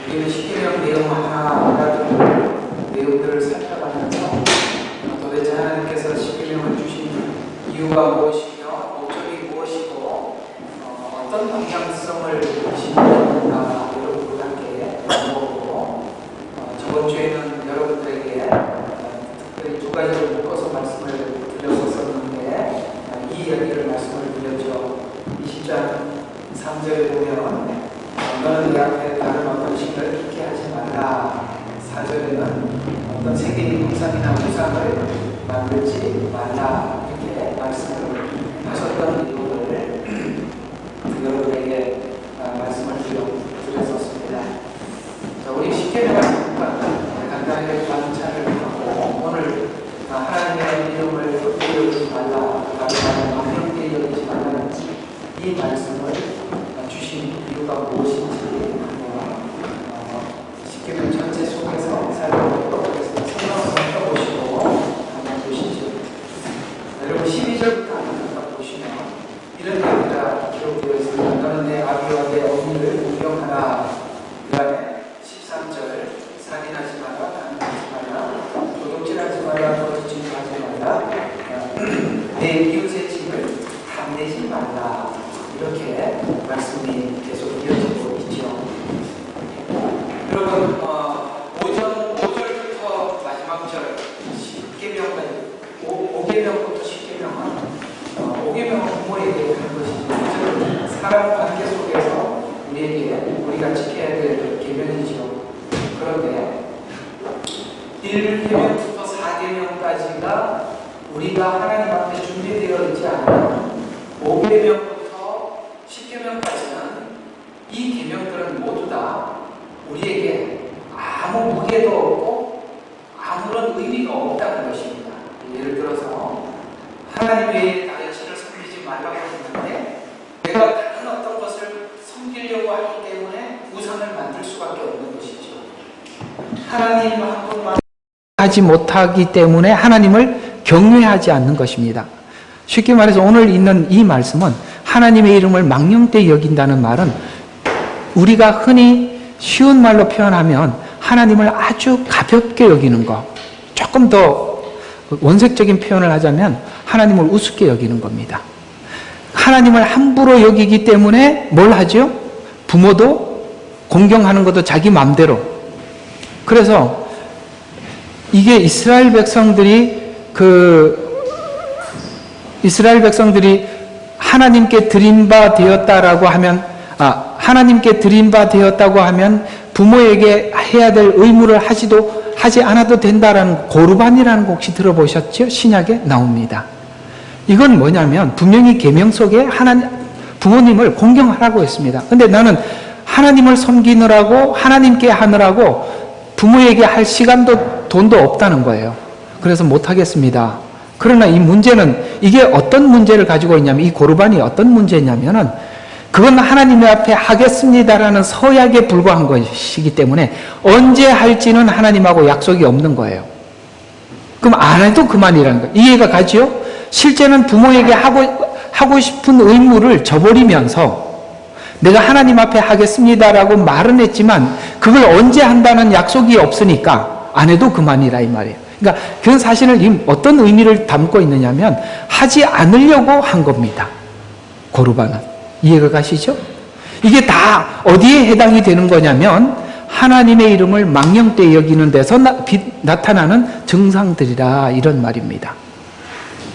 우리는 십계명 내용 하나하나 내용들을 살펴가면서 도대체 하나님께서 십계명을 주신 이유가 무엇이며 목적이 무엇이고 어떤 방향성을 주시는가 여러분과 함께 나누고 저번 주에는 여러분들에게 특별히 두 가지를 묶어서 말씀을 드렸었는데 이 이야기를 말씀을 드렸죠. 20장 3절에 보면 너는 내 앞에 다른 어떤 신을 깊게 하지 말라. 4절에는 어떤 세계의 형상이나 우상을 만들지 말라. 이렇게 말씀을 하셨던 이유를 여러분에게 말씀을 드렸었습니다. 자, 우리 십계명을 간단하게 관찰을 하고 오늘 하나님의 이름을 헛되이 여기지 말라, 망령되이 여기지 말라는 이 말씀을 주신 이유가 무엇인지 십계명 전체 속에서 살펴보도록 하겠습니다. 성경을 펴보시고 한번 보시죠. 여러분 12절부터 한번 보시면 이런 얘기가 기록되어 있습니다. 너는 내 아비와 내 어머니를 공경하라. 그 다음에 13절 살인하지 마라, 강간하지 마라, 도둑질하지 마라, 거짓증거하지 마라, 내 이웃의 집을 탐내지 말라. 이렇게 말씀이 계속 이어지고 있죠. 여러분 5절부터 마지막 절 10계명까지 5계명부터 10계명은 5계명은 부모에게 한 것이죠. 사람 관계 속에서 우리가 지켜야 될 계명이죠. 그런데 1계명부터 4계명까지가 우리가 하나님 앞에 준비되어 있지 않아요. 5계명부터 10계명까지는 이 계명들은 모두 다 우리에게 아무 무게도 없고 아무런 의미가 없다는 것입니다. 예를 들어서 하나님 외에 다른 신을 섬기지 말라고 했는데 내가 다른 어떤 것을 섬기려고 하기 때문에 우상을 만들 수밖에 없는 것이죠. 하나님 한 분만 하지 못하기 때문에 하나님을 경외하지 않는 것입니다. 쉽게 말해서 오늘 있는 이 말씀은 하나님의 이름을 망령되이 여긴다는 말은 우리가 흔히 쉬운 말로 표현하면 하나님을 아주 가볍게 여기는 것, 조금 더 원색적인 표현을 하자면 하나님을 우습게 여기는 겁니다. 하나님을 함부로 여기기 때문에 뭘 하죠? 부모도 공경하는 것도 자기 마음대로. 그래서 이게 이스라엘 백성들이 하나님께 드린 바 되었다라고 하면 하나님께 드린 바 되었다고 하면 부모에게 해야 될 의무를 하지 않아도 된다라는 고르반이라는 거 혹시 들어보셨죠? 신약에 나옵니다. 이건 뭐냐면 분명히 계명 속에 부모님을 공경하라고 했습니다. 근데 나는 하나님을 섬기느라고 하나님께 하느라고 부모에게 할 시간도 돈도 없다는 거예요. 그래서 못하겠습니다. 그러나 이 문제는 이게 어떤 문제를 가지고 있냐면 이 고르반이 어떤 문제냐면은 그건 하나님 앞에 하겠습니다라는 서약에 불과한 것이기 때문에 언제 할지는 하나님하고 약속이 없는 거예요. 그럼 안 해도 그만이라는 거예요. 이해가 가죠? 실제는 부모에게 하고 싶은 의무를 저버리면서 내가 하나님 앞에 하겠습니다라고 말은 했지만 그걸 언제 한다는 약속이 없으니까 안 해도 그만이라 이 말이에요. 그러니까 그건 사실은 어떤 의미를 담고 있느냐면 하지 않으려고 한 겁니다. 고르반은. 이해가 가시죠? 이게 다 어디에 해당이 되는 거냐면 하나님의 이름을 망령되이 여기는 데서 나타나는 증상들이라 이런 말입니다.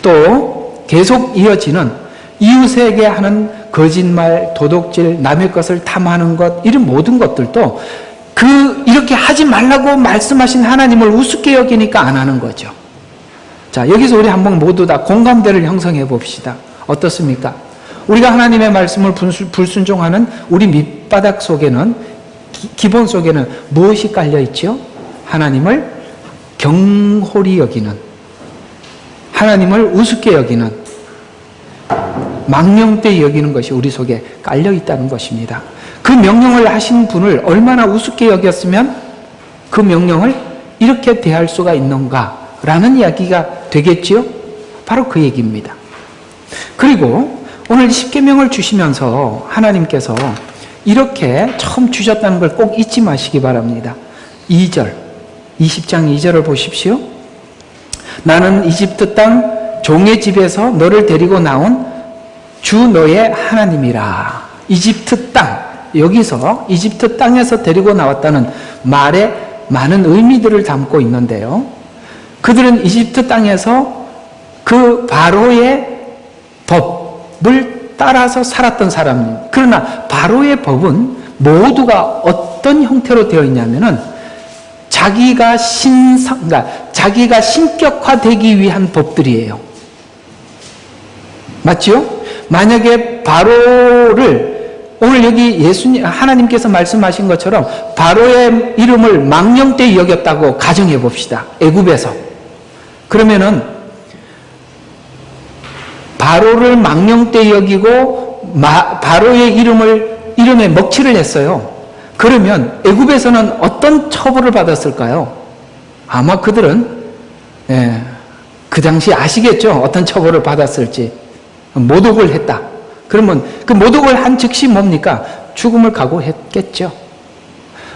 또 계속 이어지는 이웃에게 하는 거짓말, 도둑질, 남의 것을 탐하는 것 이런 모든 것들도 이렇게 하지 말라고 말씀하신 하나님을 우습게 여기니까 안 하는 거죠. 자, 여기서 우리 한번 모두 다 공감대를 형성해 봅시다. 어떻습니까? 우리가 하나님의 말씀을 불순종하는 우리 밑바닥 속에는 기본 속에는 무엇이 깔려 있죠? 하나님을 경홀히 여기는, 하나님을 우습게 여기는, 망령되이 여기는 것이 우리 속에 깔려 있다는 것입니다. 그 명령을 하신 분을 얼마나 우습게 여겼으면 그 명령을 이렇게 대할 수가 있는가라는 이야기가 되겠지요? 바로 그 얘기입니다. 그리고 오늘 십계명을 주시면서 하나님께서 이렇게 처음 주셨다는 걸 꼭 잊지 마시기 바랍니다. 2절, 20장 2절을 보십시오. 나는 이집트 땅 종의 집에서 너를 데리고 나온 주 너의 하나님이라. 이집트 땅, 여기서 이집트 땅에서 데리고 나왔다는 말에 많은 의미들을 담고 있는데요. 그들은 이집트 땅에서 그 바로의 법을 따라서 살았던 사람입니다. 그러나 바로의 법은 모두가 어떤 형태로 되어 있냐면은 자기가 자기가 신격화되기 위한 법들이에요. 맞죠? 만약에 바로를 오늘 여기 하나님께서 말씀하신 것처럼 바로의 이름을 망령되이 여겼다고 가정해 봅시다. 애굽에서. 그러면은 바로를 망령되이 여기고 바로의 이름에 먹칠을 했어요. 그러면 애굽에서는 어떤 처벌을 받았을까요? 아마 그들은 그 당시 아시겠죠? 어떤 처벌을 받았을지. 모독을 했다. 그러면 그 모독을 한 즉시 뭡니까? 죽음을 각오했겠죠.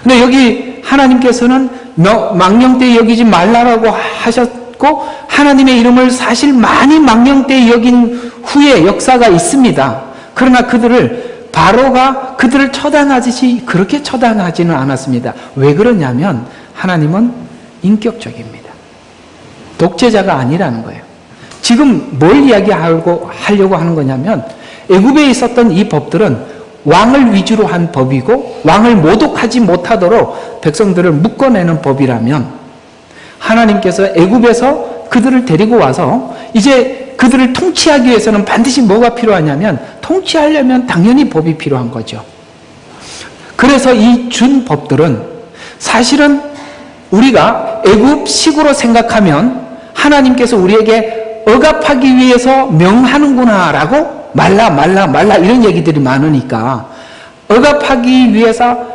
근데 여기 하나님께서는 망령되이 여기지 말라라고 하셨고 하나님의 이름을 사실 많이 망령되이 여긴 후에 역사가 있습니다. 그러나 바로가 그들을 처단하듯이 그렇게 처단하지는 않았습니다. 왜 그러냐면 하나님은 인격적입니다. 독재자가 아니라는 거예요. 지금 뭘 이야기하려고 하는 거냐면 애굽에 있었던 이 법들은 왕을 위주로 한 법이고 왕을 모독하지 못하도록 백성들을 묶어내는 법이라면 하나님께서 애굽에서 그들을 데리고 와서 이제 그들을 통치하기 위해서는 반드시 뭐가 필요하냐면 통치하려면 당연히 법이 필요한 거죠. 그래서 이 준 법들은 사실은 우리가 애굽식으로 생각하면 하나님께서 우리에게 억압하기 위해서 명하는구나라고 말라 이런 얘기들이 많으니까 억압하기 위해서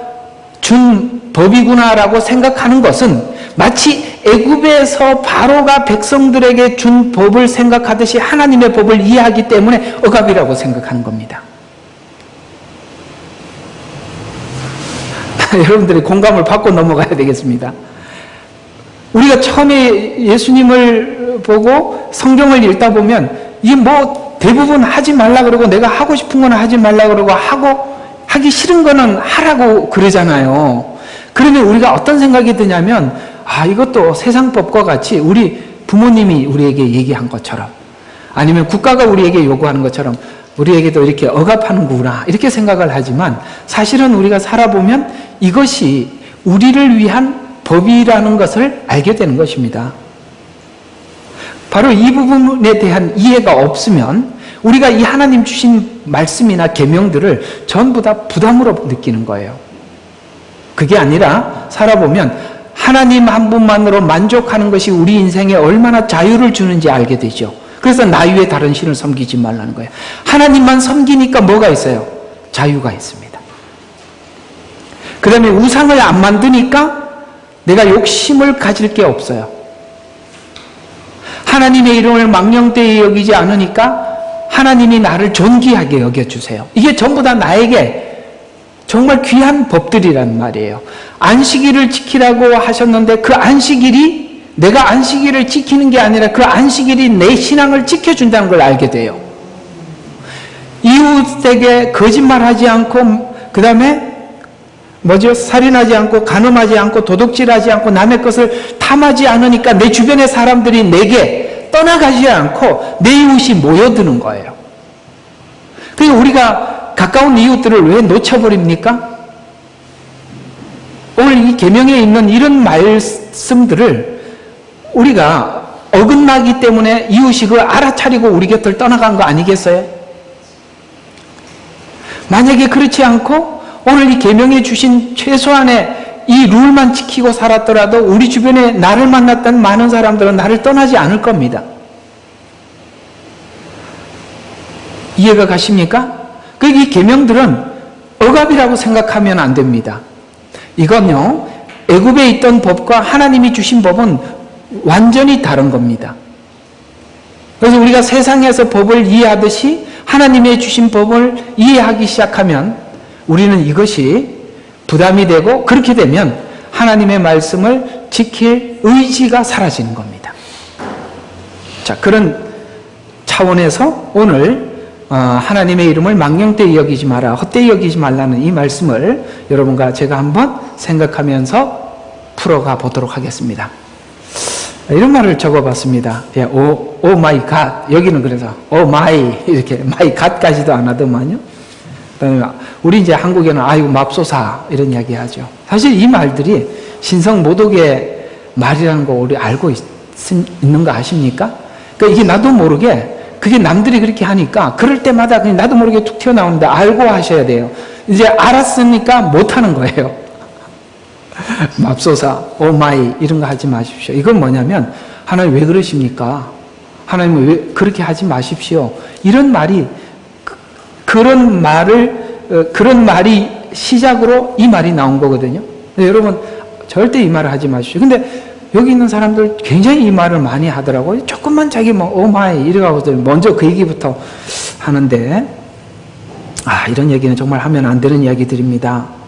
준 법이구나라고 생각하는 것은 마치 애굽에서 바로가 백성들에게 준 법을 생각하듯이 하나님의 법을 이해하기 때문에 억압이라고 생각하는 겁니다. 여러분들이 공감을 받고 넘어가야 되겠습니다. 우리가 처음에 예수님을 보고 성경을 읽다 보면 이게 뭐 대부분 하지 말라 그러고 내가 하고 싶은 거는 하지 말라 그러고 하기 싫은 거는 하라고 그러잖아요. 그러면 우리가 어떤 생각이 드냐면 이것도 세상 법과 같이 우리 부모님이 우리에게 얘기한 것처럼 아니면 국가가 우리에게 요구하는 것처럼 우리에게도 이렇게 억압하는구나 이렇게 생각을 하지만 사실은 우리가 살아보면 이것이 우리를 위한 법이라는 것을 알게 되는 것입니다. 바로 이 부분에 대한 이해가 없으면 우리가 이 하나님 주신 말씀이나 계명들을 전부 다 부담으로 느끼는 거예요. 그게 아니라 살아보면 하나님 한 분만으로 만족하는 것이 우리 인생에 얼마나 자유를 주는지 알게 되죠. 그래서 나 위에 다른 신을 섬기지 말라는 거예요. 하나님만 섬기니까 뭐가 있어요? 자유가 있습니다. 그 다음에 우상을 안 만드니까 내가 욕심을 가질 게 없어요. 하나님의 이름을 망령되이 여기지 않으니까 하나님이 나를 존귀하게 여겨주세요. 이게 전부 다 나에게 정말 귀한 법들이란 말이에요. 안식일을 지키라고 하셨는데 그 안식일이 내가 안식일을 지키는 게 아니라 그 안식일이 내 신앙을 지켜준다는 걸 알게 돼요. 이웃에게 거짓말하지 않고 그 다음에 살인하지 않고 간음하지 않고 도둑질하지 않고 남의 것을 탐하지 않으니까 내 주변의 사람들이 내게 떠나가지 않고 내 이웃이 모여드는 거예요. 그러니까 우리가 가까운 이웃들을 왜 놓쳐버립니까? 오늘 이 계명에 있는 이런 말씀들을 우리가 어긋나기 때문에 이웃이 그걸 알아차리고 우리 곁을 떠나간 거 아니겠어요? 만약에 그렇지 않고 오늘 이 계명에 주신 최소한의 이 룰만 지키고 살았더라도 우리 주변에 나를 만났던 많은 사람들은 나를 떠나지 않을 겁니다. 이해가 가십니까? 이 계명들은 억압이라고 생각하면 안 됩니다. 이건요, 애굽에 있던 법과 하나님이 주신 법은 완전히 다른 겁니다. 그래서 우리가 세상에서 법을 이해하듯이 하나님의 주신 법을 이해하기 시작하면 우리는 이것이 부담이 되고 그렇게 되면 하나님의 말씀을 지킬 의지가 사라지는 겁니다. 자, 그런 차원에서 오늘 하나님의 이름을 망령되이 여기지 마라, 헛되이 여기지 말라는 이 말씀을 여러분과 제가 한번 생각하면서 풀어가 보도록 하겠습니다. 이런 말을 적어봤습니다. 오 마이 갓. 여기는 그래서 오 마이 이렇게 마이 갓까지도 안 하더만요. 그다음에 우리 이제 한국에는 아이고 맙소사 이런 이야기 하죠. 사실 이 말들이 신성 모독의 말이라는 거 우리 알고 있는 거 아십니까? 그러니까 이게 나도 모르게 그게 남들이 그렇게 하니까 그럴 때마다 그냥 나도 모르게 툭 튀어나오는데 알고 하셔야 돼요. 이제 알았으니까 못하는 거예요. 맙소사, 오마이 이런 거 하지 마십시오. 이건 뭐냐면 하나님 왜 그러십니까? 하나님은 왜 그렇게 하지 마십시오. 이런 말이 그런 말이 시작으로 이 말이 나온 거거든요. 여러분 절대 이 말을 하지 마십시오. 근데 여기 있는 사람들 굉장히 이 말을 많이 하더라고요. 조금만 자기 오마이 이래가지고 먼저 그 얘기부터 하는데 이런 얘기는 정말 하면 안 되는 이야기들입니다.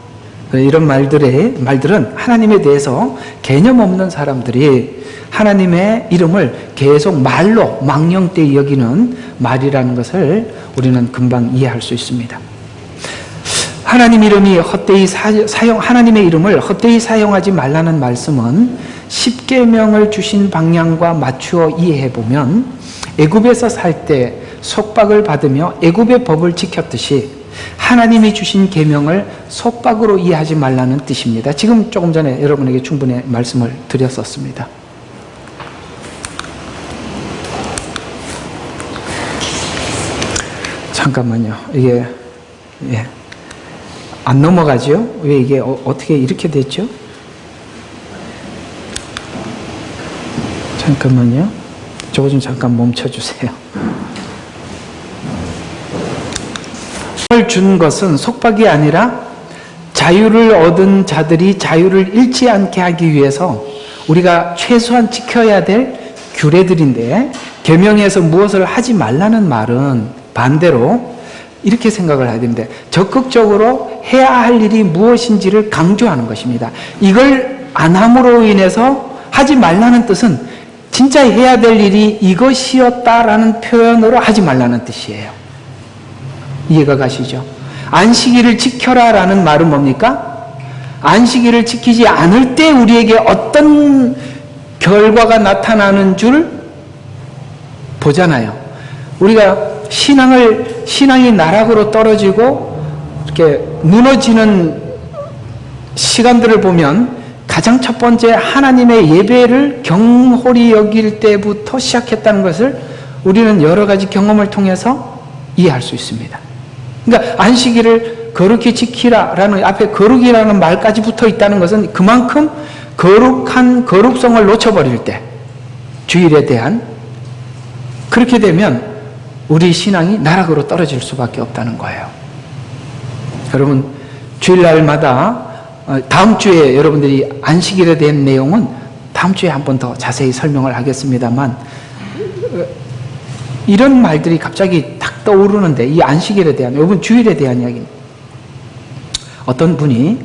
이런 말들은 하나님에 대해서 개념 없는 사람들이 하나님의 이름을 계속 말로 망령되이 여기는 말이라는 것을 우리는 금방 이해할 수 있습니다. 하나님의 이름을 헛되이 사용하지 말라는 말씀은 십계명을 주신 방향과 맞추어 이해해 보면 애굽에서 살 때 속박을 받으며 애굽의 법을 지켰듯이 하나님이 주신 계명을 속박으로 이해하지 말라는 뜻입니다. 지금 조금 전에 여러분에게 충분히 말씀을 드렸었습니다. 잠깐만요. 이게 안 넘어가죠? 왜 이게 어떻게 이렇게 됐죠? 잠깐만요. 저거 좀 잠깐 멈춰주세요. 준 것은 속박이 아니라 자유를 얻은 자들이 자유를 잃지 않게 하기 위해서 우리가 최소한 지켜야 될 규례들인데, 계명에서 무엇을 하지 말라는 말은 반대로 이렇게 생각을 해야 됩니다. 적극적으로 해야 할 일이 무엇인지를 강조하는 것입니다. 이걸 안 함으로 인해서 하지 말라는 뜻은 진짜 해야 될 일이 이것이었다라는 표현으로 하지 말라는 뜻이에요. 이해가 가시죠? 안식일을 지켜라 라는 말은 뭡니까? 안식일을 지키지 않을 때 우리에게 어떤 결과가 나타나는 줄 보잖아요. 우리가 신앙이 나락으로 떨어지고 이렇게 무너지는 시간들을 보면 가장 첫 번째 하나님의 예배를 경홀히 여길 때부터 시작했다는 것을 우리는 여러 가지 경험을 통해서 이해할 수 있습니다. 그러니까 안식일을 거룩히 지키라라는 앞에 거룩이라는 말까지 붙어 있다는 것은 그만큼 거룩한 거룩성을 놓쳐버릴 때 주일에 대한, 그렇게 되면 우리 신앙이 나락으로 떨어질 수밖에 없다는 거예요. 여러분 주일날마다 다음 주에 여러분들이 안식일에 대한 내용은 다음 주에 한 번 더 자세히 설명을 하겠습니다만, 이런 말들이 갑자기 딱 떠오르는데 이 안식일에 대한, 여러분 주일에 대한 이야기입니다. 어떤 분이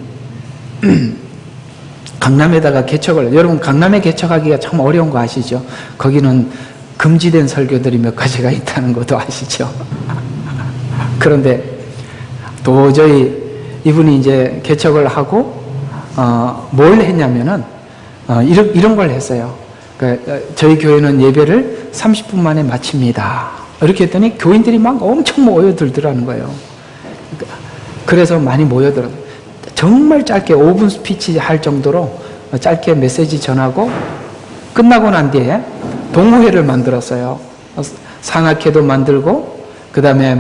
강남에다가 개척을, 여러분 강남에 개척하기가 참 어려운 거 아시죠? 거기는 금지된 설교들이 몇 가지가 있다는 것도 아시죠? 그런데 도저히 이분이 이제 개척을 하고 뭘 했냐면은 이런 걸 했어요. 저희 교회는 예배를 30분 만에 마칩니다. 이렇게 했더니 교인들이 막 엄청 모여들더라는 거예요. 그래서 많이 모여들어요. 정말 짧게 5분 스피치 할 정도로 짧게 메시지 전하고 끝나고 난 뒤에 동호회를 만들었어요. 산악회도 만들고, 그 다음에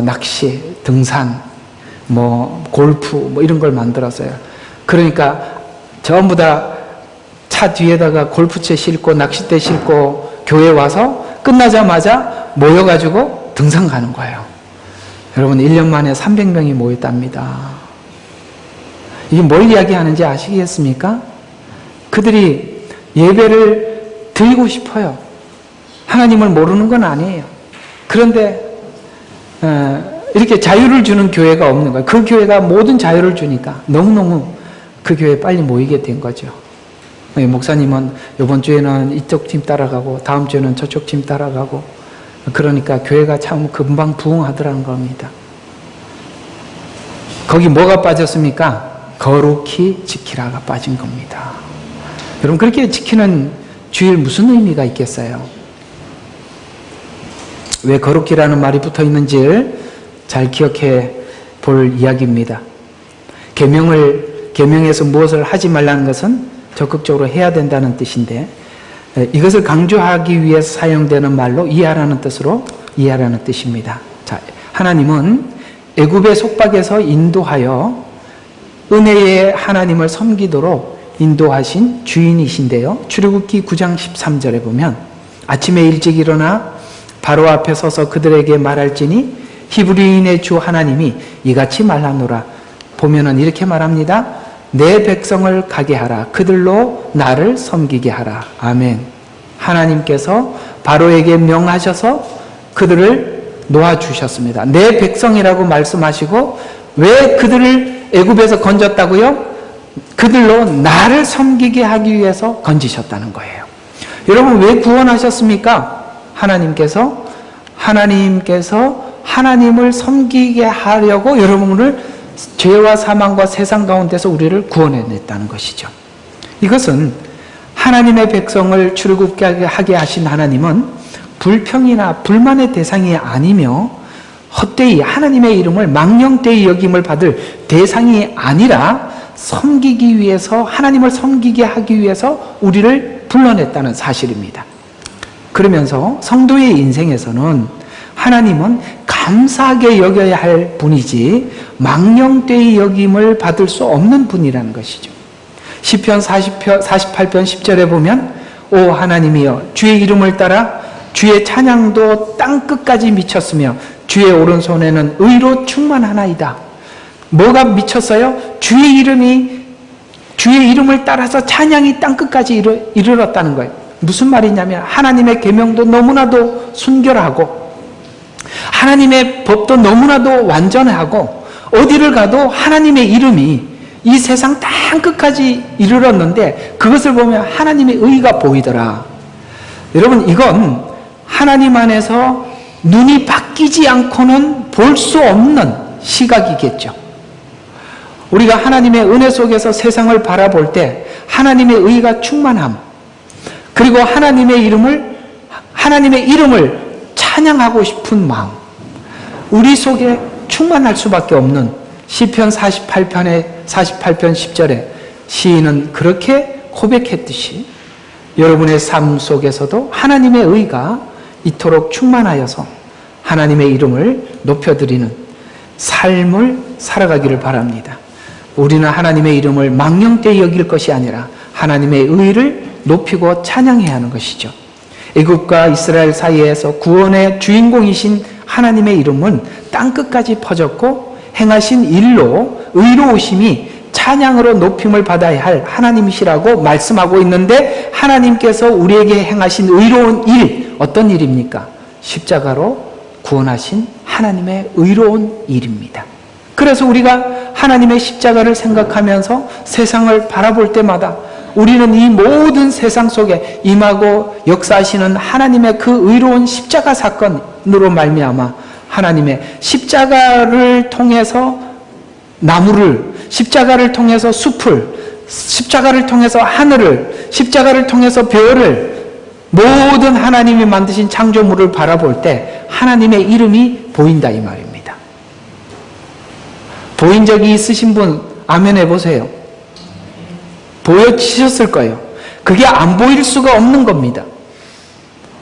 낚시, 등산, 골프, 이런 걸 만들었어요. 그러니까 전부 다 차 뒤에다가 골프채 싣고 낚싯대 싣고 교회 와서 끝나자마자 모여가지고 등산 가는 거예요. 여러분 1년 만에 300명이 모였답니다. 이게 뭘 이야기하는지 아시겠습니까? 그들이 예배를 드리고 싶어요. 하나님을 모르는 건 아니에요. 그런데 이렇게 자유를 주는 교회가 없는 거예요. 그 교회가 모든 자유를 주니까 너무너무 그 교회에 빨리 모이게 된 거죠. 목사님은 이번 주에는 이쪽 팀 따라가고 다음 주에는 저쪽 팀 따라가고, 그러니까 교회가 참 금방 부흥하더라는 겁니다. 거기 뭐가 빠졌습니까? 거룩히 지키라가 빠진 겁니다. 여러분, 그렇게 지키는 주일 무슨 의미가 있겠어요? 왜 거룩히라는 말이 붙어 있는지를 잘 기억해 볼 이야기입니다. 계명에서 무엇을 하지 말라는 것은 적극적으로 해야 된다는 뜻인데, 이것을 강조하기 위해서 사용되는 말로 이해하라는 뜻입니다. 자, 하나님은 애굽의 속박에서 인도하여 은혜의 하나님을 섬기도록 인도하신 주인이신데요. 출애굽기 9장 13절에 보면 아침에 일찍 일어나 바로 앞에 서서 그들에게 말할지니 히브리인의 주 하나님이 이같이 말하노라. 보면은 이렇게 말합니다. 내 백성을 가게 하라. 그들로 나를 섬기게 하라. 아멘. 하나님께서 바로에게 명하셔서 그들을 놓아주셨습니다. 내 백성이라고 말씀하시고, 왜 그들을 애굽에서 건졌다고요? 그들로 나를 섬기게 하기 위해서 건지셨다는 거예요. 여러분, 왜 구원하셨습니까? 하나님께서 하나님을 섬기게 하려고 여러분을 죄와 사망과 세상 가운데서 우리를 구원해냈다는 것이죠. 이것은 하나님의 백성을 출애굽하게 하신 하나님은 불평이나 불만의 대상이 아니며 헛되이 하나님의 이름을 망령되이 여김을 받을 대상이 아니라 섬기기 위해서, 하나님을 섬기게 하기 위해서 우리를 불러냈다는 사실입니다. 그러면서 성도의 인생에서는 하나님은 감사하게 여겨야 할 분이지 망령되이 여김을 받을 수 없는 분이라는 것이죠. 시편 48편 10절에 보면 오 하나님이여 주의 이름을 따라 주의 찬양도 땅끝까지 미쳤으며 주의 오른손에는 의로 충만하나이다. 뭐가 미쳤어요? 주의 이름을 따라서 찬양이 땅끝까지 이르렀다는 거예요. 무슨 말이냐면 하나님의 계명도 너무나도 순결하고 하나님의 법도 너무나도 완전하고 어디를 가도 하나님의 이름이 이 세상 땅끝까지 이르렀는데 그것을 보면 하나님의 의가 보이더라. 여러분, 이건 하나님 안에서 눈이 바뀌지 않고는 볼 수 없는 시각이겠죠. 우리가 하나님의 은혜 속에서 세상을 바라볼 때 하나님의 의가 충만함, 그리고 하나님의 이름을 찬양하고 싶은 마음, 우리 속에 충만할 수밖에 없는 시편 48편 10절에 시인은 그렇게 고백했듯이 여러분의 삶 속에서도 하나님의 의가 이토록 충만하여서 하나님의 이름을 높여드리는 삶을 살아가기를 바랍니다. 우리는 하나님의 이름을 망령되이 여길 것이 아니라 하나님의 의를 높이고 찬양해야 하는 것이죠. 애굽과 이스라엘 사이에서 구원의 주인공이신 하나님의 이름은 땅끝까지 퍼졌고 행하신 일로 의로우심이 찬양으로 높임을 받아야 할 하나님이시라고 말씀하고 있는데, 하나님께서 우리에게 행하신 의로운 일, 어떤 일입니까? 십자가로 구원하신 하나님의 의로운 일입니다. 그래서 우리가 하나님의 십자가를 생각하면서 세상을 바라볼 때마다 우리는 이 모든 세상 속에 임하고 역사하시는 하나님의 그 의로운 십자가 사건으로 말미암아 하나님의 십자가를 통해서 나무를, 십자가를 통해서 숲을, 십자가를 통해서 하늘을, 십자가를 통해서 별을, 모든 하나님이 만드신 창조물을 바라볼 때 하나님의 이름이 보인다 이 말입니다. 보인 적이 있으신 분 아멘 해보세요. 보여지셨을 거예요. 그게 안 보일 수가 없는 겁니다.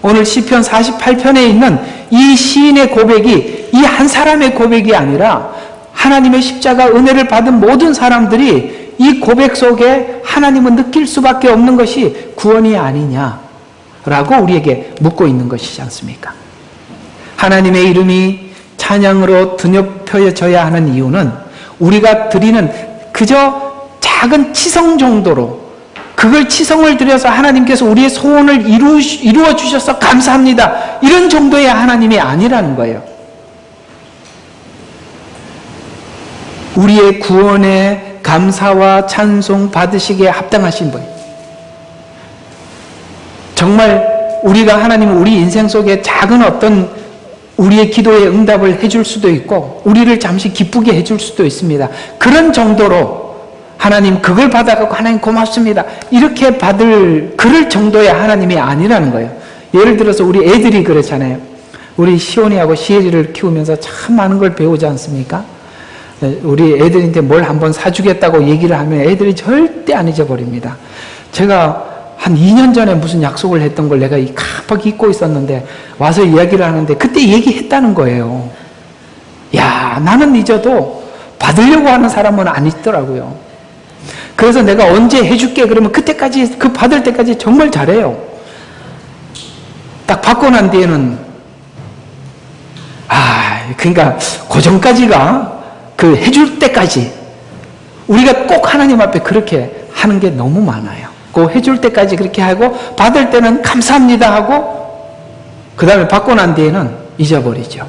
오늘 시편 48편에 있는 이 시인의 고백이 이 한 사람의 고백이 아니라 하나님의 십자가 은혜를 받은 모든 사람들이 이 고백 속에 하나님은 느낄 수밖에 없는 것이 구원이 아니냐라고 우리에게 묻고 있는 것이지 않습니까? 하나님의 이름이 찬양으로 드높여져야 하는 이유는 우리가 드리는 그저 작은 치성 정도로, 그걸 치성을 드려서 하나님께서 우리의 소원을 이루어 주셔서 감사합니다, 이런 정도의 하나님이 아니라는 거예요. 우리의 구원에 감사와 찬송 받으시기에 합당하신 분. 정말 우리가 하나님 우리 인생 속에 작은 어떤 우리의 기도에 응답을 해줄 수도 있고 우리를 잠시 기쁘게 해줄 수도 있습니다. 그런 정도로 하나님 그걸 받아갖고 하나님 고맙습니다 이렇게 받을 그럴 정도의 하나님이 아니라는 거예요. 예를 들어서 우리 애들이 그렇잖아요. 우리 시온이하고 시엘이를 키우면서 참 많은 걸 배우지 않습니까? 우리 애들한테 뭘 한번 사주겠다고 얘기를 하면 애들이 절대 안 잊어버립니다. 제가 한 2년 전에 무슨 약속을 했던 걸 내가 깜빡 잊고 있었는데 와서 이야기를 하는데 그때 얘기했다는 거예요. 야, 나는 잊어도 받으려고 하는 사람은 안 잊더라고요. 그래서 내가 언제 해줄게 그러면 그때까지 그 받을 때까지 정말 잘해요. 딱 받고 난 뒤에는 그러니까 그 전까지가 그 해줄 때까지 우리가 꼭 하나님 앞에 그렇게 하는 게 너무 많아요. 그 해줄 때까지 그렇게 하고 받을 때는 감사합니다 하고 그 다음에 받고 난 뒤에는 잊어버리죠.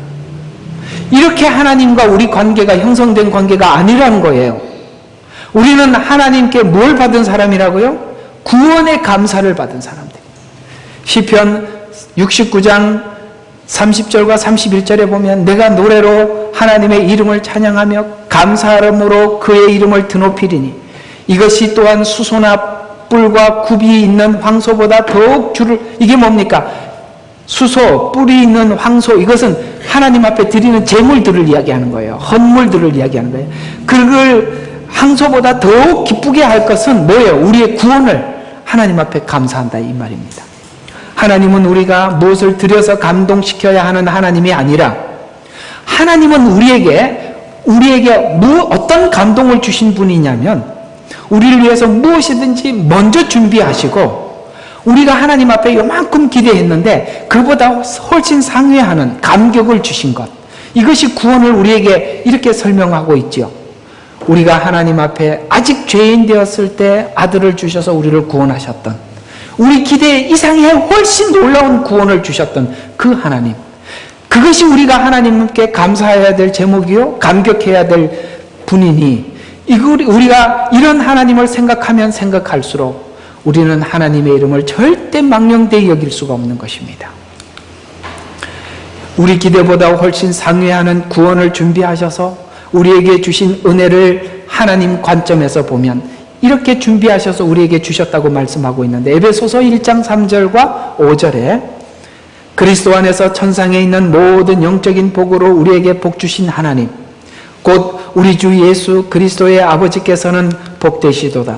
이렇게 하나님과 우리 관계가 형성된 관계가 아니라는 거예요. 우리는 하나님께 뭘 받은 사람이라고요? 구원의 감사를 받은 사람들. 시편 69장 30절과 31절에 보면 내가 노래로 하나님의 이름을 찬양하며 감사함으로 그의 이름을 드높이리니 이것이 또한 수소나 뿔과 굽이 있는 황소보다 더욱 주를 이게 뭡니까? 수소, 뿔이 있는 황소 이것은 하나님 앞에 드리는 제물들을 이야기하는 거예요. 헌물들을 이야기하는 거예요. 그걸 황소보다 더욱 기쁘게 할 것은 뭐예요? 우리의 구원을 하나님 앞에 감사한다 이 말입니다. 하나님은 우리가 무엇을 드려서 감동시켜야 하는 하나님이 아니라 하나님은 우리에게 어떤 감동을 주신 분이냐면 우리를 위해서 무엇이든지 먼저 준비하시고 우리가 하나님 앞에 요만큼 기대했는데 그보다 훨씬 상회하는 감격을 주신 것. 이것이 구원을 우리에게 이렇게 설명하고 있죠. 우리가 하나님 앞에 아직 죄인 되었을 때 아들을 주셔서 우리를 구원하셨던 우리 기대 이상의 훨씬 놀라운 구원을 주셨던 그 하나님. 그것이 우리가 하나님께 감사해야 될 제목이요 감격해야 될 분이니 우리가 이런 하나님을 생각하면 생각할수록 우리는 하나님의 이름을 절대 망령되이 여길 수가 없는 것입니다. 우리 기대보다 훨씬 상회하는 구원을 준비하셔서 우리에게 주신 은혜를 하나님 관점에서 보면 이렇게 준비하셔서 우리에게 주셨다고 말씀하고 있는데 에베소서 1장 3절과 5절에 그리스도 안에서 천상에 있는 모든 영적인 복으로 우리에게 복 주신 하나님 곧 우리 주 예수 그리스도의 아버지께서는 복되시도다.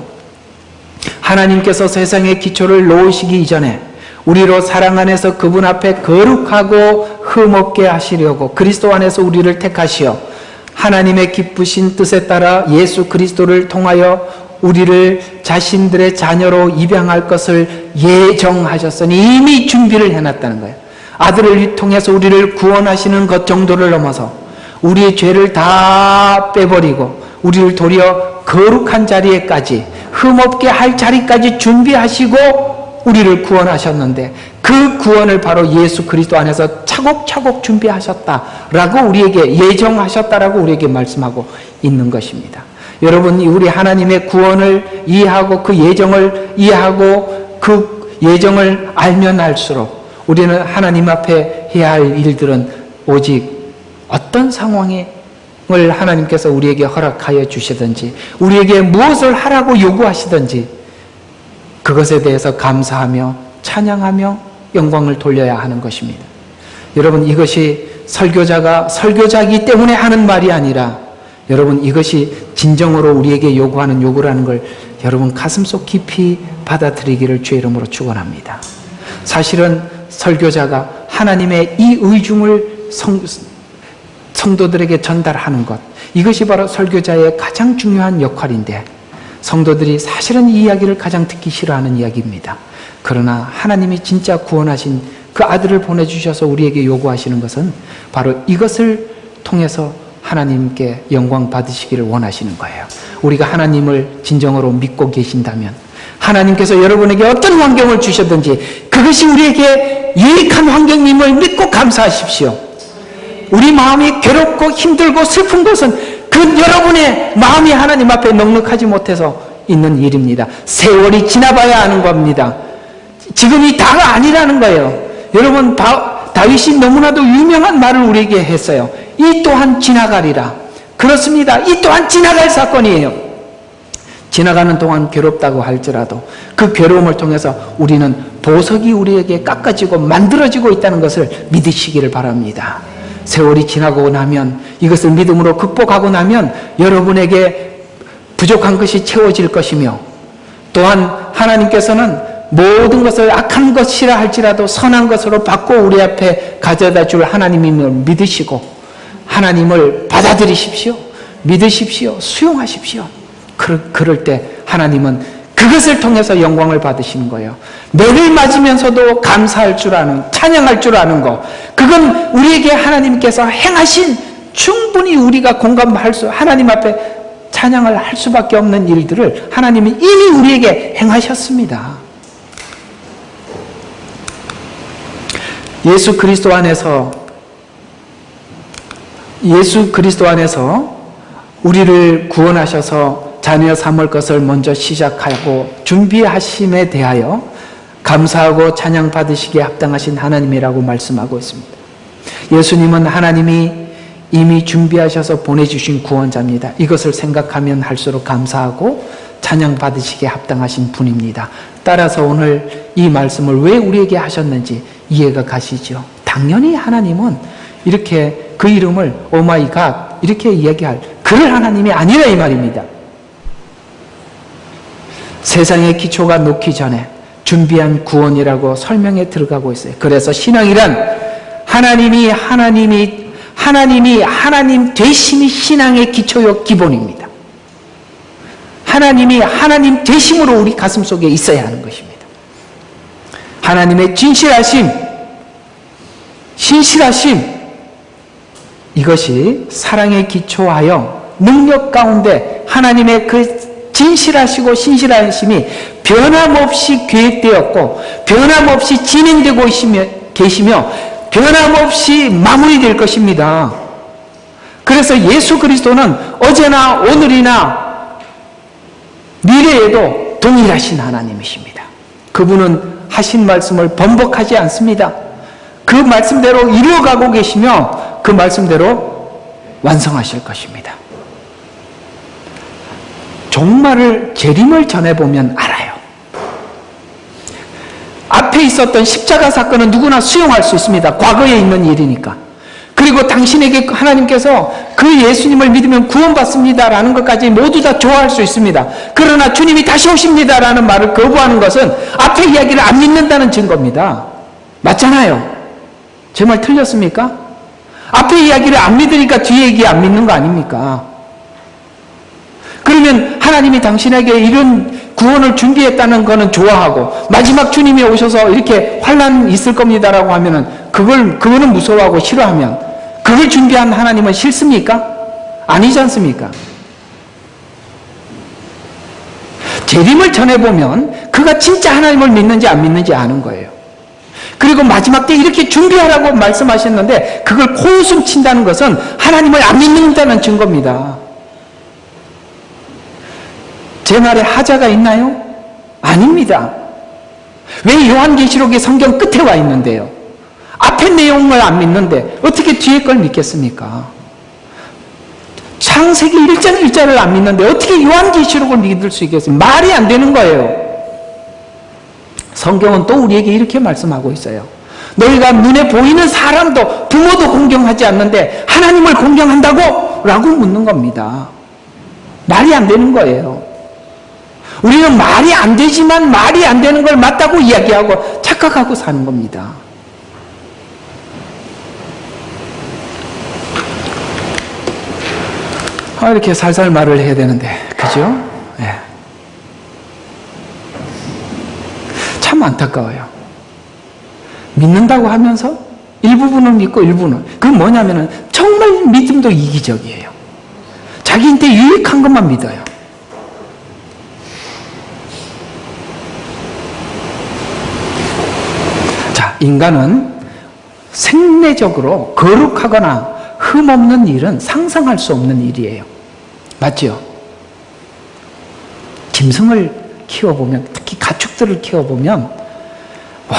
하나님께서 세상의 기초를 놓으시기 이전에 우리로 사랑 안에서 그분 앞에 거룩하고 흠없게 하시려고 그리스도 안에서 우리를 택하시어 하나님의 기쁘신 뜻에 따라 예수 그리스도를 통하여 우리를 자신들의 자녀로 입양할 것을 예정하셨으니 이미 준비를 해놨다는 거예요. 아들을 통해서 우리를 구원하시는 것 정도를 넘어서 우리의 죄를 다 빼버리고 우리를 도리어 거룩한 자리에까지 흠없게 할 자리까지 준비하시고 우리를 구원하셨는데 그 구원을 바로 예수 그리스도 안에서 차곡차곡 준비하셨다라고 우리에게 예정하셨다라고 우리에게 말씀하고 있는 것입니다. 여러분 우리 하나님의 구원을 이해하고 그 예정을 이해하고 그 예정을 알면 알수록 우리는 하나님 앞에 해야 할 일들은 오직 어떤 상황을 하나님께서 우리에게 허락하여 주시든지 우리에게 무엇을 하라고 요구하시든지 그것에 대해서 감사하며 찬양하며 영광을 돌려야 하는 것입니다. 여러분 이것이 설교자가 설교자이기 때문에 하는 말이 아니라 여러분 이것이 진정으로 우리에게 요구하는 요구라는 걸 여러분 가슴속 깊이 받아들이기를 주의 이름으로 축원합니다. 사실은 설교자가 하나님의 이 의중을 성도들에게 전달하는 것 이것이 바로 설교자의 가장 중요한 역할인데 성도들이 사실은 이 이야기를 가장 듣기 싫어하는 이야기입니다. 그러나 하나님이 진짜 구원하신 그 아들을 보내주셔서 우리에게 요구하시는 것은 바로 이것을 통해서 하나님께 영광 받으시기를 원하시는 거예요. 우리가 하나님을 진정으로 믿고 계신다면 하나님께서 여러분에게 어떤 환경을 주셨든지 그것이 우리에게 유익한 환경임을 믿고 감사하십시오. 우리 마음이 괴롭고 힘들고 슬픈 것은 그건 여러분의 마음이 하나님 앞에 넉넉하지 못해서 있는 일입니다. 세월이 지나봐야 아는 겁니다. 지금이 다가 아니라는 거예요. 여러분, 다윗이 너무나도 유명한 말을 우리에게 했어요. 이 또한 지나가리라. 그렇습니다. 이 또한 지나갈 사건이에요. 지나가는 동안 괴롭다고 할지라도 그 괴로움을 통해서 우리는 보석이 우리에게 깎아지고 만들어지고 있다는 것을 믿으시기를 바랍니다. 세월이 지나고 나면, 이것을 믿음으로 극복하고 나면 여러분에게 부족한 것이 채워질 것이며, 또한 하나님께서는 모든 것을 악한 것이라 할지라도 선한 것으로 바꿔 우리 앞에 가져다 줄 하나님임을 믿으시고 하나님을 받아들이십시오. 믿으십시오. 수용하십시오. 그럴 때 하나님은 그것을 통해서 영광을 받으시는 거예요. 매를 맞으면서도 감사할 줄 아는, 찬양할 줄 아는 거, 그건 우리에게 하나님께서 행하신, 충분히 우리가 공감할 수, 하나님 앞에 찬양을 할 수밖에 없는 일들을 하나님이 이미 우리에게 행하셨습니다. 예수 그리스도 안에서 우리를 구원하셔서 자녀 삼을 것을 먼저 시작하고 준비하심에 대하여 감사하고 찬양 받으시기에 합당하신 하나님이라고 말씀하고 있습니다. 예수님은 하나님이 이미 준비하셔서 보내주신 구원자입니다. 이것을 생각하면 할수록 감사하고 찬양 받으시기에 합당하신 분입니다. 따라서 오늘 이 말씀을 왜 우리에게 하셨는지 이해가 가시죠? 당연히 하나님은 이렇게 그 이름을 오마이 갓 이렇게 이야기할 그럴 하나님이 아니라 이 말입니다. 세상의 기초가 놓기 전에 준비한 구원이라고 설명에 들어가고 있어요. 그래서 신앙이란 하나님이 하나님 되심이 신앙의 기초요 기본입니다. 하나님이 하나님 되심으로 우리 가슴 속에 있어야 하는 것입니다. 하나님의 신실하심, 이것이 사랑에 기초하여 능력 가운데 하나님의 그 진실하시고 신실하심이 변함없이 계획되었고 변함없이 진행되고 계시며 변함없이 마무리될 것입니다. 그래서 예수 그리스도는 어제나 오늘이나 미래에도 동일하신 하나님이십니다. 그분은 하신 말씀을 번복하지 않습니다. 그 말씀대로 이루어가고 계시며 그 말씀대로 완성하실 것입니다. 종말을 재림을 전해보면 알아요. 앞에 있었던 십자가 사건은 누구나 수용할 수 있습니다. 과거에 있는 일이니까. 그리고 당신에게 하나님께서 그 예수님을 믿으면 구원받습니다라는 것까지 모두 다 좋아할 수 있습니다. 그러나 주님이 다시 오십니다라는 말을 거부하는 것은 앞에 이야기를 안 믿는다는 증거입니다. 맞잖아요. 제 말 틀렸습니까? 앞에 이야기를 안 믿으니까 뒤에 얘기 안 믿는 거 아닙니까? 그러면 하나님이 당신에게 이런 구원을 준비했다는 거는 좋아하고 마지막 주님이 오셔서 이렇게 환난 있을 겁니다라고 하면은 그거는 무서워하고 싫어하면 그걸 준비한 하나님은 싫습니까? 아니지 않습니까? 재림을 전해보면 그가 진짜 하나님을 믿는지 안 믿는지 아는 거예요. 그리고 마지막 때 이렇게 준비하라고 말씀하셨는데 그걸 코웃음 친다는 것은 하나님을 안 믿는다는 증거입니다. 제 말에 하자가 있나요? 아닙니다. 왜 요한계시록의 성경 끝에 와 있는데요? 앞에 내용을 안 믿는데 어떻게 뒤에 걸 믿겠습니까? 창세기 1장 1절을 안 믿는데 어떻게 요한계시록을 믿을 수 있겠습니까? 말이 안 되는 거예요. 성경은 또 우리에게 이렇게 말씀하고 있어요. 너희가 눈에 보이는 사람도 부모도 공경하지 않는데 하나님을 공경한다고? 라고 묻는 겁니다. 말이 안 되는 거예요. 우리는 말이 안 되지만 말이 안 되는 걸 맞다고 이야기하고 착각하고 사는 겁니다. 이렇게 살살 말을 해야 되는데, 그죠? 네. 참 안타까워요. 믿는다고 하면서 일부분은 믿고 일부는. 그건 뭐냐면은 정말 믿음도 이기적이에요. 자기한테 유익한 것만 믿어요. 자, 인간은 생내적으로 거룩하거나 흠없는 일은 상상할 수 없는 일이에요. 맞죠? 짐승을 키워보면, 특히 가축들을 키워보면, 와,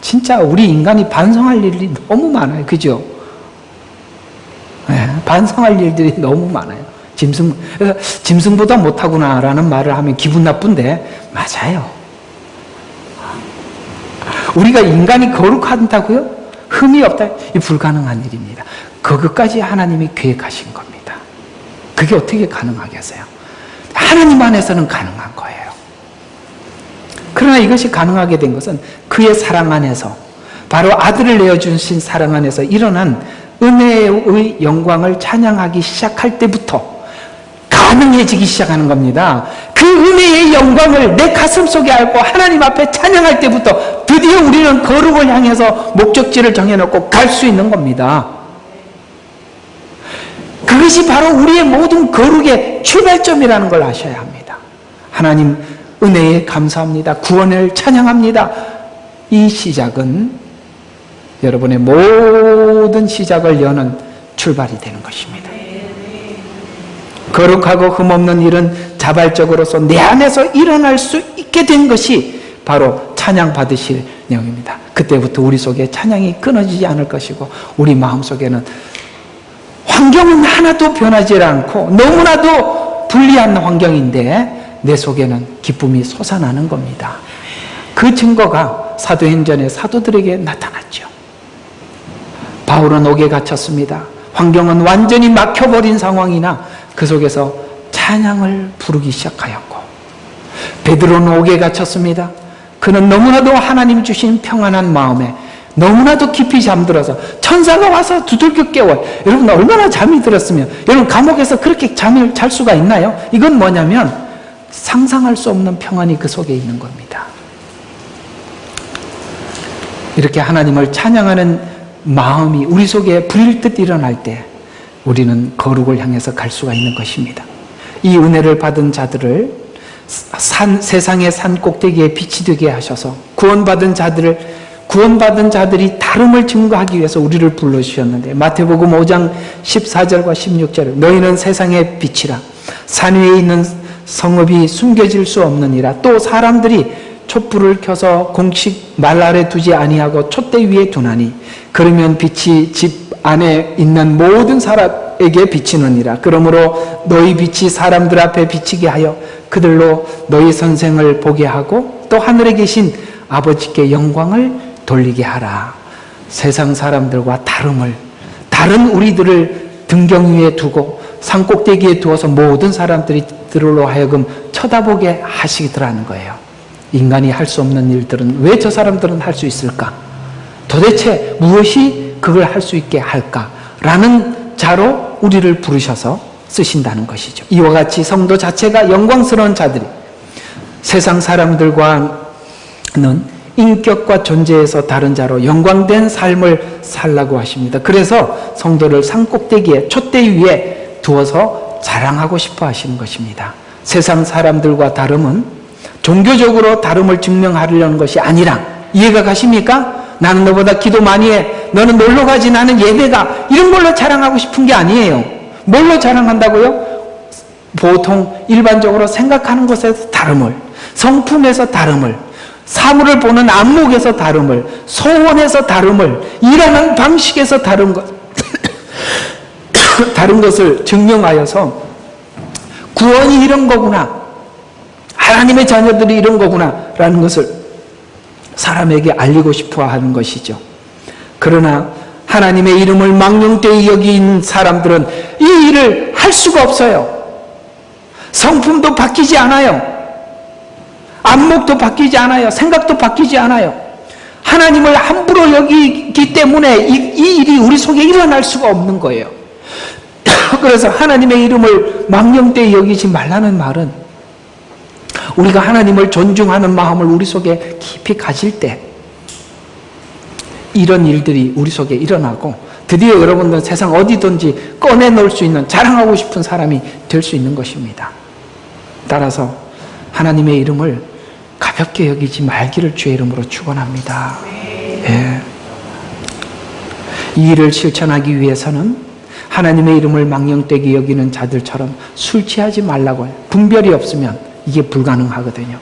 진짜 우리 인간이 반성할 일이 너무 많아요. 그죠? 네, 반성할 일들이 너무 많아요. 그래서 짐승보다 못하구나라는 말을 하면 기분 나쁜데, 맞아요. 우리가 인간이 거룩한다고요? 흠이 없다? 이 불가능한 일입니다. 그것까지 하나님이 계획하신 겁니다. 그게 어떻게 가능하겠어요? 하나님 안에서는 가능한 거예요. 그러나 이것이 가능하게 된 것은 그의 사랑 안에서, 바로 아들을 내어주신 사랑 안에서 일어난 은혜의 영광을 찬양하기 시작할 때부터 가능해지기 시작하는 겁니다. 그 은혜의 영광을 내 가슴 속에 알고 하나님 앞에 찬양할 때부터 드디어 우리는 거룩을 향해서 목적지를 정해놓고 갈 수 있는 겁니다. 그것이 바로 우리의 모든 거룩의 출발점이라는 걸 아셔야 합니다. 하나님 은혜에 감사합니다. 구원을 찬양합니다. 이 시작은 여러분의 모든 시작을 여는 출발이 되는 것입니다. 거룩하고 흠없는 일은 자발적으로서 내 안에서 일어날 수 있게 된 것이 바로 찬양 받으실 내용입니다. 그때부터 우리 속에 찬양이 끊어지지 않을 것이고, 우리 마음속에는 환경은 하나도 변하지 않고 너무나도 불리한 환경인데 내 속에는 기쁨이 솟아나는 겁니다. 그 증거가 사도행전의 사도들에게 나타났죠. 바울은 옥에 갇혔습니다. 환경은 완전히 막혀버린 상황이나 그 속에서 찬양을 부르기 시작하였고, 베드로는 옥에 gat혔습니다. 그는 너무나도 하나님 주신 평안한 마음에 너무나도 깊이 잠들어서 천사가 와서 두들겨 깨워요. 여러분 얼마나 잠이 들었으면, 여러분 감옥에서 그렇게 잠을 잘 수가 있나요? 이건 뭐냐면 상상할 수 없는 평안이 그 속에 있는 겁니다. 이렇게 하나님을 찬양하는 마음이 우리 속에 불일듯 일어날 때 우리는 거룩을 향해서 갈 수가 있는 것입니다. 이 은혜를 받은 자들을 세상의 산 꼭대기에 빛이 되게 하셔서 구원받은 자들이 다름을 증거하기 위해서 우리를 불러주셨는데, 마태복음 5장 14절과 16절, 너희는 세상의 빛이라. 산 위에 있는 성읍이 숨겨질 수 없느니라. 또 사람들이 촛불을 켜서 공식 말 아래 두지 아니하고 촛대 위에 두나니 그러면 빛이 집 안에 있는 모든 사람에게 비치느니라. 그러므로 너희 빛이 사람들 앞에 비치게 하여 그들로 너희 선생을 보게 하고 또 하늘에 계신 아버지께 영광을 돌리게 하라. 세상 사람들과 다른 우리들을 등경 위에 두고 산꼭대기에 두어서 모든 사람들이 들로 하여금 쳐다보게 하시더라는 거예요. 인간이 할 수 없는 일들은 왜 저 사람들은 할 수 있을까? 도대체 무엇이 그걸 할 수 있게 할까라는 자로 우리를 부르셔서 쓰신다는 것이죠. 이와 같이 성도 자체가 영광스러운 자들이 세상 사람들과는 인격과 존재에서 다른 자로 영광된 삶을 살라고 하십니다. 그래서 성도를 산꼭대기에 촛대 위에 두어서 자랑하고 싶어 하시는 것입니다. 세상 사람들과 다름은 종교적으로 다름을 증명하려는 것이 아니라, 이해가 가십니까? 나는 너보다 기도 많이 해, 너는 놀러 가지, 나는 예배가, 이런 걸로 자랑하고 싶은 게 아니에요. 뭘로 자랑한다고요? 보통 일반적으로 생각하는 것에서 다름을, 성품에서 다름을, 사물을 보는 안목에서 다름을, 소원에서 다름을, 일하는 방식에서 다른 것을 증명하여서 구원이 이런 거구나, 하나님의 자녀들이 이런 거구나 라는 것을 사람에게 알리고 싶어 하는 것이죠. 그러나 하나님의 이름을 망령되이 여긴 사람들은 이 일을 할 수가 없어요. 성품도 바뀌지 않아요. 안목도 바뀌지 않아요. 생각도 바뀌지 않아요. 하나님을 함부로 여기기 때문에 이 일이 우리 속에 일어날 수가 없는 거예요. 그래서 하나님의 이름을 망령되이 여기지 말라는 말은 우리가 하나님을 존중하는 마음을 우리 속에 깊이 가질 때 이런 일들이 우리 속에 일어나고 드디어 여러분들 세상 어디든지 꺼내놓을 수 있는, 자랑하고 싶은 사람이 될 수 있는 것입니다. 따라서 하나님의 이름을 가볍게 여기지 말기를 주의 이름으로 축원합니다. 예. 이 일을 실천하기 위해서는 하나님의 이름을 망령되게 여기는 자들처럼 술 취하지 말라고 해요. 분별이 없으면 이게 불가능하거든요.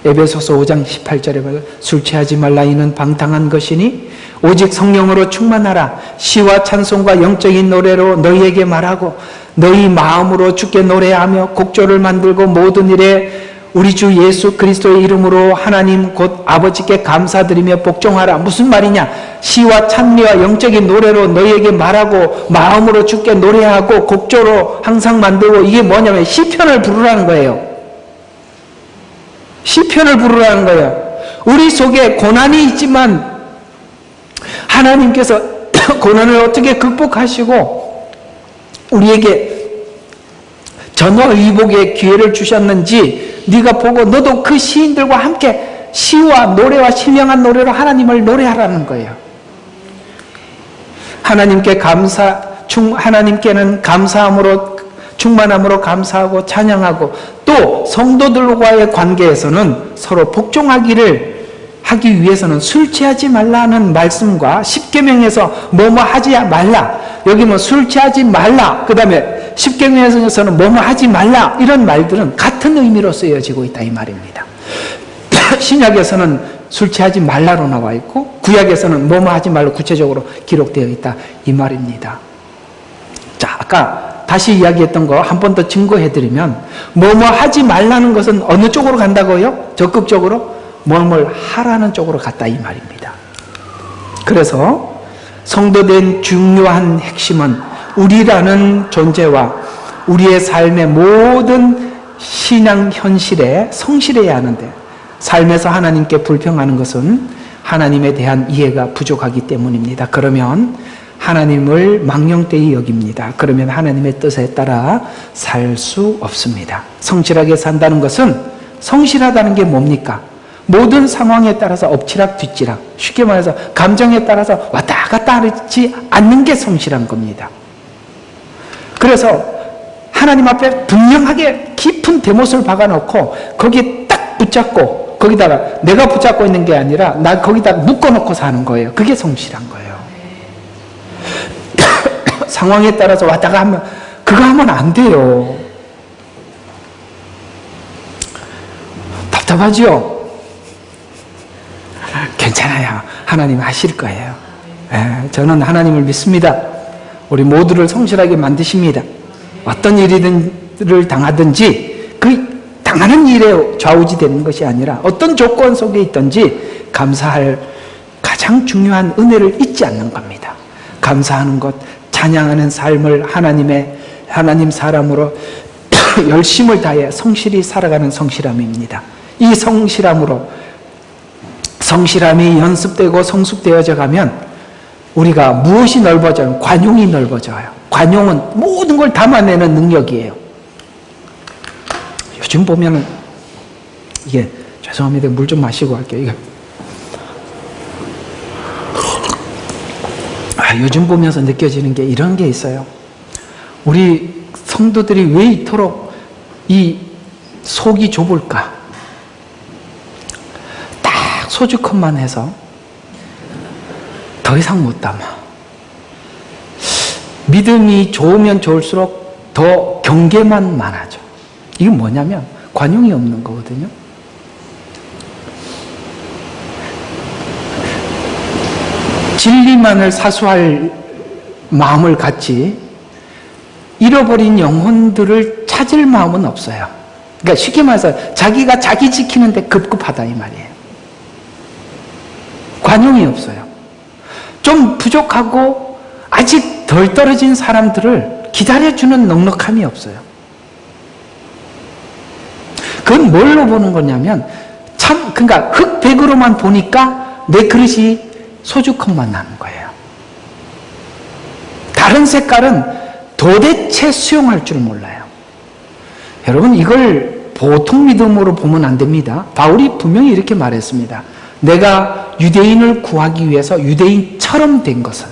에베소서 5장 18절에 보면 술 취하지 말라 이는 방탕한 것이니 오직 성령으로 충만하라. 시와 찬송과 영적인 노래로 너희에게 말하고 너희 마음으로 주께 노래하며 곡조를 만들고 모든 일에 우리 주 예수 그리스도의 이름으로 하나님 곧 아버지께 감사드리며 복종하라. 무슨 말이냐? 시와 찬미와 영적인 노래로 너희에게 말하고 마음으로 주께 노래하고 곡조로 항상 만들고, 이게 뭐냐면 시편을 부르라는 거예요. 시편을 부르라는 거예요. 우리 속에 고난이 있지만 하나님께서 고난을 어떻게 극복하시고 우리에게 전화의복의 기회를 주셨는지 네가 보고 너도 그 시인들과 함께 시와 노래와 신령한 노래로 하나님을 노래하라는 거예요. 하나님께는 감사함으로 충만함으로 감사하고 찬양하고, 또 성도들과의 관계에서는 서로 복종하기를 하기 위해서는 술 취하지 말라는 말씀과 십계명에서 뭐뭐 하지 말라, 여기 뭐 술 취하지 말라, 그 다음에 십계명에서는 뭐뭐 하지 말라, 이런 말들은 같은 의미로 쓰여지고 있다 이 말입니다. 신약에서는 술 취하지 말라로 나와 있고 구약에서는 뭐뭐 하지 말로 구체적으로 기록되어 있다 이 말입니다. 자, 아까 다시 이야기했던 거 한 번 더 증거해드리면, 뭐뭐 하지 말라는 것은 어느 쪽으로 간다고요? 적극적으로 뭐뭘 하라는 쪽으로 갔다 이 말입니다. 그래서 성도된 중요한 핵심은 우리라는 존재와 우리의 삶의 모든 신앙 현실에 성실해야 하는데, 삶에서 하나님께 불평하는 것은 하나님에 대한 이해가 부족하기 때문입니다. 그러면 하나님을 망령되이 여깁니다. 그러면 하나님의 뜻에 따라 살 수 없습니다. 성실하게 산다는 것은, 성실하다는 게 뭡니까? 모든 상황에 따라서 엎치락 뒤치락, 쉽게 말해서 감정에 따라서 왔다 갔다 하지 않는 게 성실한 겁니다. 그래서 하나님 앞에 분명하게 깊은 대못을 박아놓고 거기에 딱 붙잡고, 거기다가 내가 붙잡고 있는 게 아니라 나 거기다 묶어놓고 사는 거예요. 그게 성실한 거예요. 상황에 따라서 왔다가 하면, 그거 하면 안 돼요. 답답하지요? 괜찮아요. 하나님 하실 거예요. 저는 하나님을 믿습니다. 우리 모두를 성실하게 만드십니다. 어떤 일을 당하든지 그 당하는 일에 좌우지되는 것이 아니라 어떤 조건 속에 있든지 감사할 가장 중요한 은혜를 잊지 않는 겁니다. 감사하는 것, 찬양하는 삶을 하나님 사람으로 열심을 다해 성실히 살아가는 성실함입니다. 이 성실함이 연습되고 성숙되어져 가면 우리가 무엇이 넓어져요? 관용이 넓어져요. 관용은 모든 걸 담아내는 능력이에요. 요즘 보면은, 이게 죄송합니다. 물 좀 마시고 할게요. 이게 요즘 보면서 느껴지는 게 이런 게 있어요. 우리 성도들이 왜 이토록 이 속이 좁을까? 딱 소주컵만 해서 더 이상 못 담아. 믿음이 좋으면 좋을수록 더 경계만 많아져. 이게 뭐냐면 관용이 없는 거거든요. 진리만을 사수할 마음을 갖지 잃어버린 영혼들을 찾을 마음은 없어요. 그러니까 쉽게 말해서 자기가 자기 지키는데 급급하다 이 말이에요. 관용이 없어요. 좀 부족하고 아직 덜 떨어진 사람들을 기다려주는 넉넉함이 없어요. 그건 뭘로 보는 거냐면, 그러니까 흑백으로만 보니까 내 그릇이 소주컵만 나는 거예요. 다른 색깔은 도대체 수용할 줄 몰라요. 여러분, 이걸 보통 믿음으로 보면 안 됩니다. 바울이 분명히 이렇게 말했습니다. 내가 유대인을 구하기 위해서 유대인처럼 된 것은,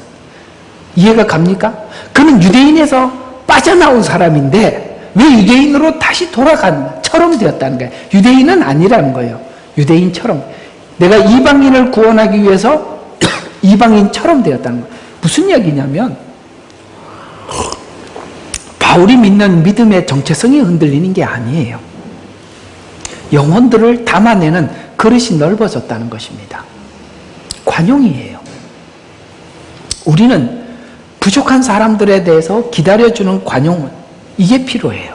이해가 갑니까? 그는 유대인에서 빠져나온 사람인데 왜 유대인으로 다시 처럼 되었다는 거예요. 유대인은 아니라는 거예요. 유대인처럼. 내가 이방인을 구원하기 위해서 이방인처럼 되었다는 거예요. 무슨 얘기냐면, 우리 믿는 믿음의 정체성이 흔들리는 게 아니에요. 영혼들을 담아내는 그릇이 넓어졌다는 것입니다. 관용이에요. 우리는 부족한 사람들에 대해서 기다려주는 관용, 이게 필요해요.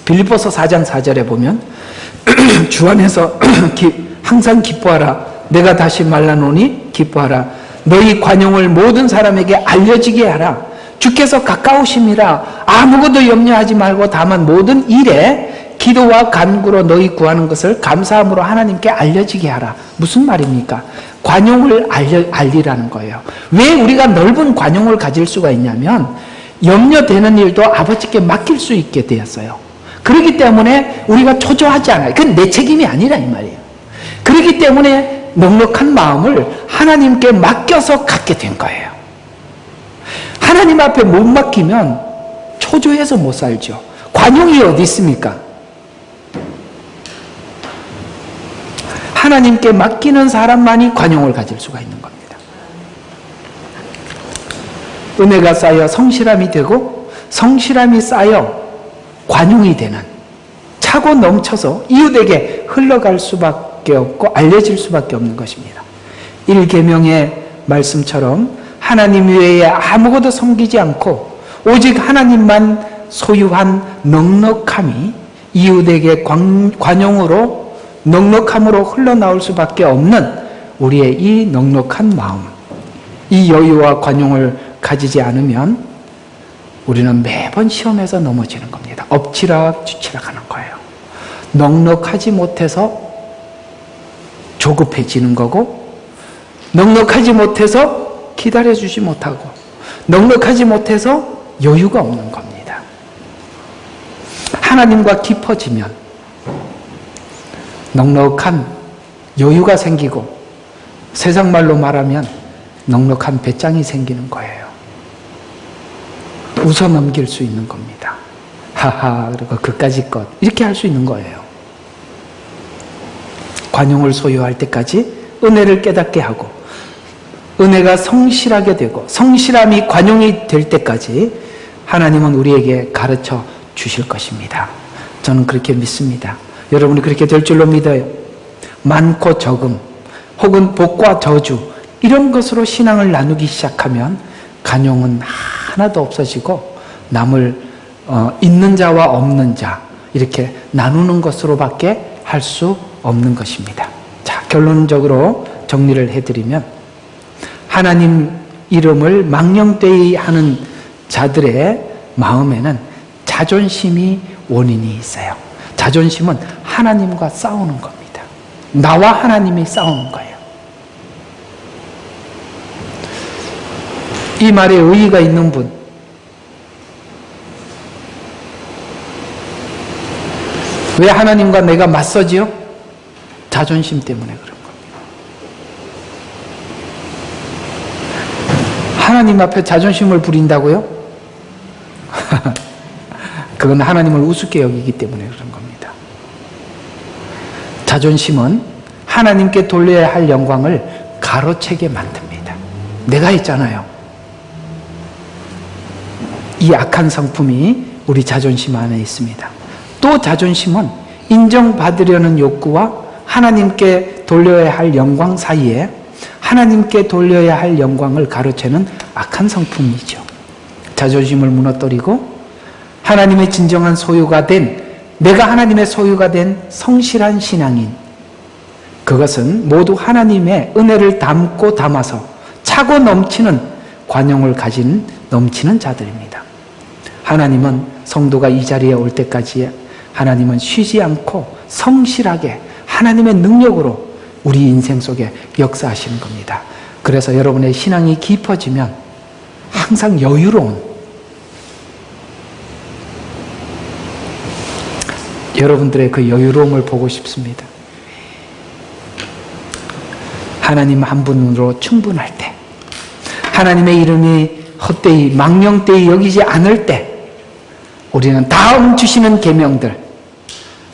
빌립보서 4장 4절에 보면 주 안에서 항상 기뻐하라. 내가 다시 말라노니 기뻐하라. 너희 관용을 모든 사람에게 알려지게 하라. 주께서 가까우심이라. 아무것도 염려하지 말고 다만 모든 일에 기도와 간구로 너희 구하는 것을 감사함으로 하나님께 알려지게 하라. 무슨 말입니까? 관용을 알리라는 거예요. 왜 우리가 넓은 관용을 가질 수가 있냐면 염려되는 일도 아버지께 맡길 수 있게 되었어요. 그렇기 때문에 우리가 초조하지 않아요. 그건 내 책임이 아니라 이 말이에요. 그렇기 때문에 넉넉한 마음을 하나님께 맡겨서 갖게 된 거예요. 하나님 앞에 못 맡기면 초조해서 못 살죠. 관용이 어디 있습니까? 하나님께 맡기는 사람만이 관용을 가질 수가 있는 겁니다. 은혜가 쌓여 성실함이 되고 성실함이 쌓여 관용이 되는, 차고 넘쳐서 이웃에게 흘러갈 수밖에 없고 알려질 수밖에 없는 것입니다. 1계명의 말씀처럼 하나님 외에 아무것도 섬기지 않고 오직 하나님만 소유한 넉넉함이 이웃에게 관용으로 넉넉함으로 흘러나올 수밖에 없는 우리의 이 넉넉한 마음, 이 여유와 관용을 가지지 않으면 우리는 매번 시험에서 넘어지는 겁니다. 엎치락 뒤치락 하는 거예요. 넉넉하지 못해서 조급해지는 거고, 넉넉하지 못해서 기다려주지 못하고, 넉넉하지 못해서 여유가 없는 겁니다. 하나님과 깊어지면 넉넉한 여유가 생기고, 세상 말로 말하면 넉넉한 배짱이 생기는 거예요. 웃어 넘길 수 있는 겁니다. 하하, 그리고 그까짓 것, 이렇게 할 수 있는 거예요. 관용을 소유할 때까지 은혜를 깨닫게 하고, 은혜가 성실하게 되고, 성실함이 관용이 될 때까지 하나님은 우리에게 가르쳐 주실 것입니다. 저는 그렇게 믿습니다. 여러분이 그렇게 될 줄로 믿어요. 많고 적음, 혹은 복과 저주, 이런 것으로 신앙을 나누기 시작하면 관용은 하나도 없어지고 남을 있는 자와 없는 자 이렇게 나누는 것으로밖에 할 수 없는 것입니다. 자, 결론적으로 정리를 해드리면 하나님 이름을 망령되이 하는 자들의 마음에는 자존심이 원인이 있어요. 자존심은 하나님과 싸우는 겁니다. 나와 하나님이 싸우는 거예요. 이 말에 의의가 있는 분, 왜 하나님과 내가 맞서지요? 자존심 때문에 그런 겁니다. 하나님 앞에 자존심을 부린다고요? 그건 하나님을 우습게 여기기 때문에 그런 겁니다. 자존심은 하나님께 돌려야 할 영광을 가로채게 만듭니다. 내가 했잖아요. 이 악한 성품이 우리 자존심 안에 있습니다. 또 자존심은 인정받으려는 욕구와 하나님께 돌려야 할 영광 사이에 하나님께 돌려야 할 영광을 가로채는 악한 성품이죠. 자존심을 무너뜨리고 하나님의 진정한 소유가 된, 내가 하나님의 소유가 된 성실한 신앙인, 그것은 모두 하나님의 은혜를 담고 담아서 차고 넘치는 관용을 가진 넘치는 자들입니다. 하나님은 성도가 이 자리에 올 때까지 하나님은 쉬지 않고 성실하게 하나님의 능력으로 우리 인생 속에 역사하시는 겁니다. 그래서 여러분의 신앙이 깊어지면 항상 여유로운, 여러분들의 그 여유로움을 보고 싶습니다. 하나님 한 분으로 충분할 때, 하나님의 이름이 헛되이 망령되이 여기지 않을 때 우리는 다음 주시는 계명들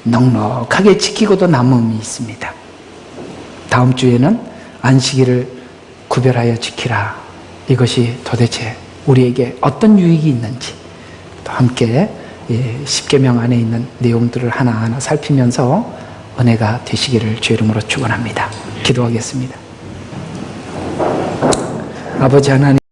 넉넉하게 지키고도 남음이 있습니다. 다음 주에는 안식일을 구별하여 지키라. 이것이 도대체 우리에게 어떤 유익이 있는지 또 함께 십계명 안에 있는 내용들을 하나하나 살피면서 은혜가 되시기를 주의 이름으로 축원합니다. 기도하겠습니다. 아버지 하나님,